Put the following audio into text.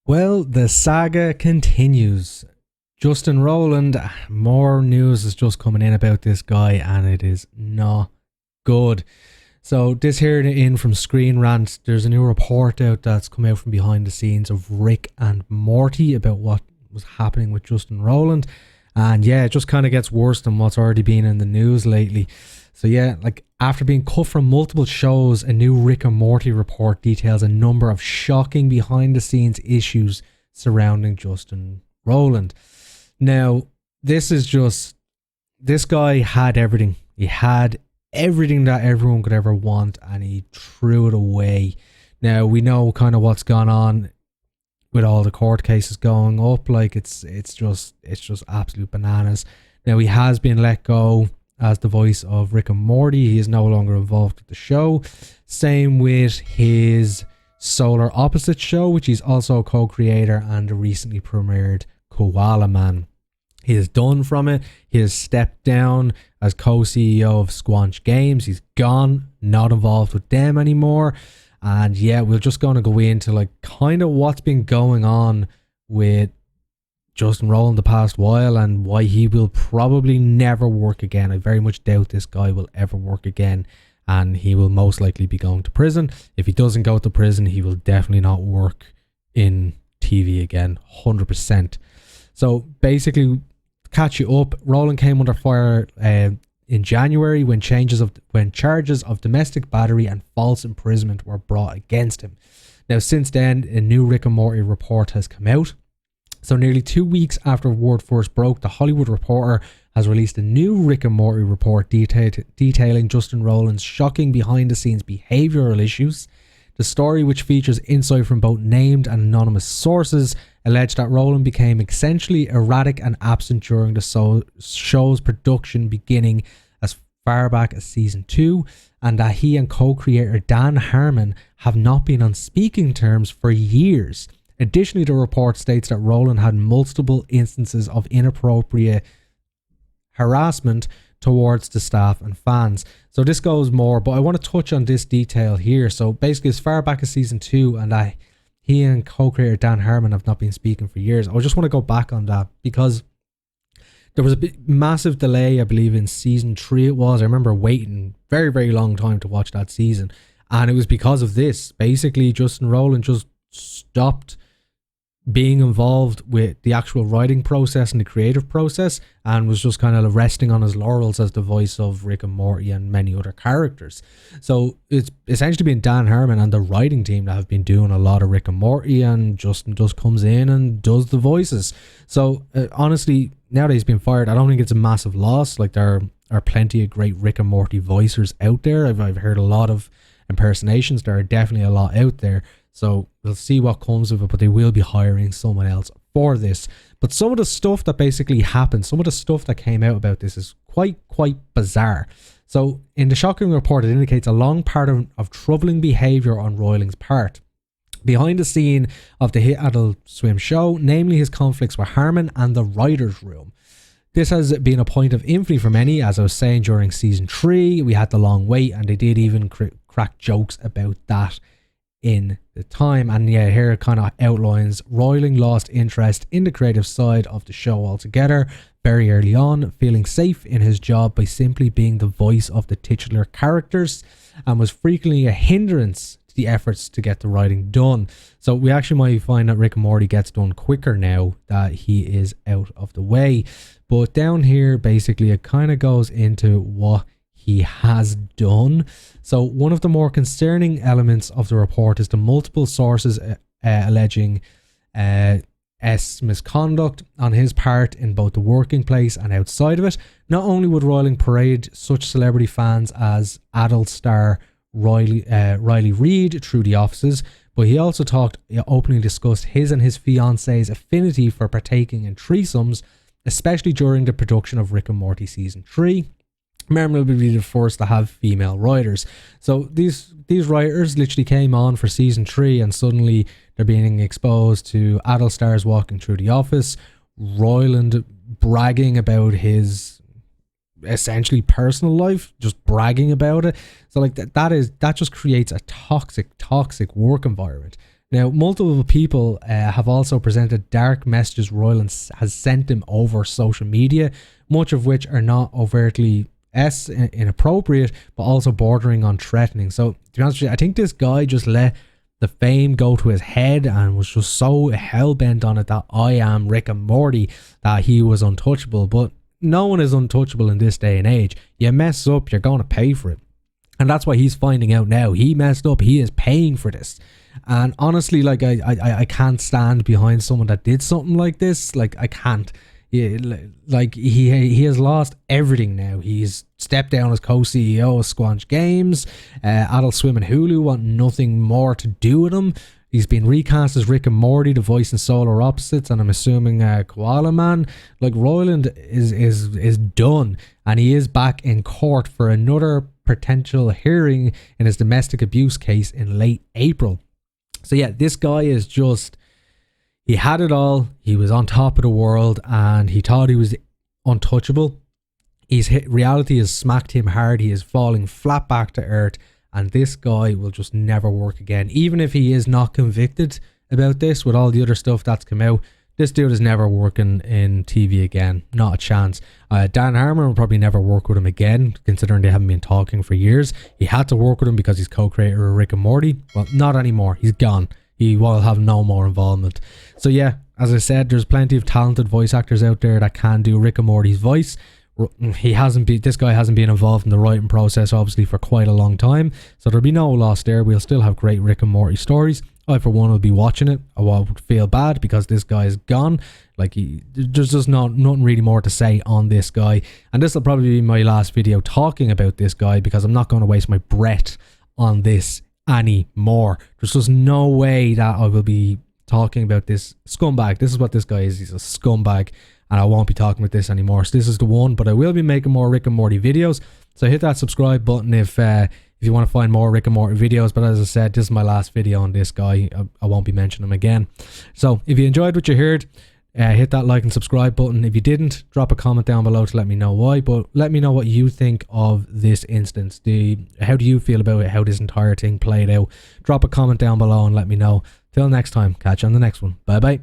Well, the saga continues. Justin Roiland, more news is just coming in about this guy, and it is not good. So this here in from Screen Rant, there's a new report out that's come out from behind the scenes of Rick and Morty about what was happening with Justin Roiland. And yeah, it just kind of gets worse than what's already been in the news lately. So yeah, like after being cut from multiple shows, a new Rick and Morty report details a number of shocking behind the scenes issues surrounding Justin Roiland. Now, this guy had everything. He had everything that everyone could ever want, and he threw it away. Now, we know kind of what's gone on with all the court cases going up. Like it's just absolute bananas. Now, he has been let go as the voice of Rick and Morty. He is no longer involved with the show. Same with his Solar Opposite show, which he's also a co-creator, and the recently premiered Koala Man. He is done from it. He has stepped down as co-CEO of Squanch Games. He's gone, not involved with them anymore. And yeah, we're just going to go into like kind of what's been going on with Justin Roiland the past while and why he will probably never work again. I very much doubt this guy will ever work again, and he will most likely be going to prison. If he doesn't go to prison, he will definitely not work in TV again, 100%. So basically, catch you up, Roiland came under fire in January when charges of domestic battery and false imprisonment were brought against him. Now, since then, a new Rick and Morty report has come out. So nearly 2 weeks after word first broke, The Hollywood Reporter has released a new Rick and Morty report detailing Justin Roiland's shocking behind-the-scenes behavioural issues. The story, which features insight from both named and anonymous sources, alleged that Roiland became essentially erratic and absent during the show's production beginning as far back as season 2, and that he and co-creator Dan Harmon have not been on speaking terms for years. Additionally, the report states that Roiland had multiple instances of inappropriate harassment towards the staff and fans. So this goes more, but I want to touch on this detail here. So basically, as far back as season 2, and he and co-creator Dan Harmon have not been speaking for years. I just want to go back on that because there was a massive delay, I believe, in season 3 it was. I remember waiting very, very long time to watch that season. And it was because of this. Basically, Justin Roiland just stopped being involved with the actual writing process and the creative process, and was just kind of resting on his laurels as the voice of Rick and Morty and many other characters. So it's essentially been Dan Harmon and the writing team that have been doing a lot of Rick and Morty, and Justin just comes in and does the voices. So honestly, now that he's been fired, I don't think it's a massive loss. Like, there are plenty of great Rick and Morty voicers out there. I've heard a lot of impersonations. There are definitely a lot out there. So we'll see what comes of it, but they will be hiring someone else for this. But some of the stuff that basically happened, some of the stuff that came out about this is quite bizarre. So in the shocking report, it indicates a long pattern of troubling behaviour on Roiland's part behind the scene of the hit Adult Swim show, namely his conflicts with Harmon and the writer's room. This has been a point of infamy for many. As I was saying, during season 3, we had the long wait, and they did even crack jokes about that in the time. And yeah, here it kind of outlines Roiland lost interest in the creative side of the show altogether very early on, feeling safe in his job by simply being the voice of the titular characters, and was frequently a hindrance to the efforts to get the writing done. So we actually might find that Rick and Morty gets done quicker now that he is out of the way. But down here, basically, it kind of goes into what he has done. So one of the more concerning elements of the report is the multiple sources alleging S misconduct on his part in both the working place and outside of it. Not only would Roiland parade such celebrity fans as adult star Riley Reid through the offices, but he also openly discussed his and his fiance's affinity for partaking in threesomes, especially during the production of Rick and Morty season 3. Merriman will be the first to have female writers. So these writers literally came on for season 3, and suddenly they're being exposed to adult stars walking through the office, Roiland bragging about his essentially personal life, just bragging about it. So like that just creates a toxic work environment. Now, multiple people have also presented dark messages Roiland has sent him over social media, much of which are not overtly inappropriate, but also bordering on threatening. So, to be honest with you, I think this guy just let the fame go to his head and was just so hell-bent on it that I am Rick and Morty, that he was untouchable. But no one is untouchable in this day and age. You mess up, you're going to pay for it. And that's why he's finding out now. He messed up. He is paying for this. And honestly, like, I can't stand behind someone that did something like this. Like, I can't. Like, he has lost everything now. He's stepped down as co-CEO of Squanch Games. Adult Swim and Hulu want nothing more to do with him. He's been recast as Rick and Morty, the voice in Solar Opposites, and I'm assuming Koala Man. Like, Roiland is done, and he is back in court for another potential hearing in his domestic abuse case in late April. So yeah, this guy is just, he had it all. He was on top of the world and he thought he was untouchable. Reality has smacked him hard. He is falling flat back to earth, and this guy will just never work again. Even if he is not convicted about this with all the other stuff that's come out, this dude is never working in TV again. Not a chance. Dan Harmon will probably never work with him again, considering they haven't been talking for years. He had to work with him because he's co-creator of Rick and Morty. Well, not anymore. He's gone. He will have no more involvement. So yeah, as I said, there's plenty of talented voice actors out there that can do Rick and Morty's voice. This guy hasn't been involved in the writing process, obviously, for quite a long time. So there'll be no loss there. We'll still have great Rick and Morty stories. I, for one, will be watching it. I won't feel bad because this guy is gone. Like, there's just nothing really more to say on this guy. And this will probably be my last video talking about this guy, because I'm not going to waste my breath on this anymore. There's just no way that I will be talking about this scumbag. This is what this guy is. He's a scumbag, and I won't be talking about this anymore. So this is the one, but I will be making more Rick and Morty videos. So hit that subscribe button if you want to find more Rick and Morty videos. But as I said, this is my last video on this guy. I won't be mentioning him again. So if you enjoyed what you heard, hit that like and subscribe button. If you didn't, drop a comment down below to let me know why. But let me know what you think of this instance. How do you feel about it? How this entire thing played out? Drop a comment down below and let me know. Till next time, catch you on the next one. Bye bye.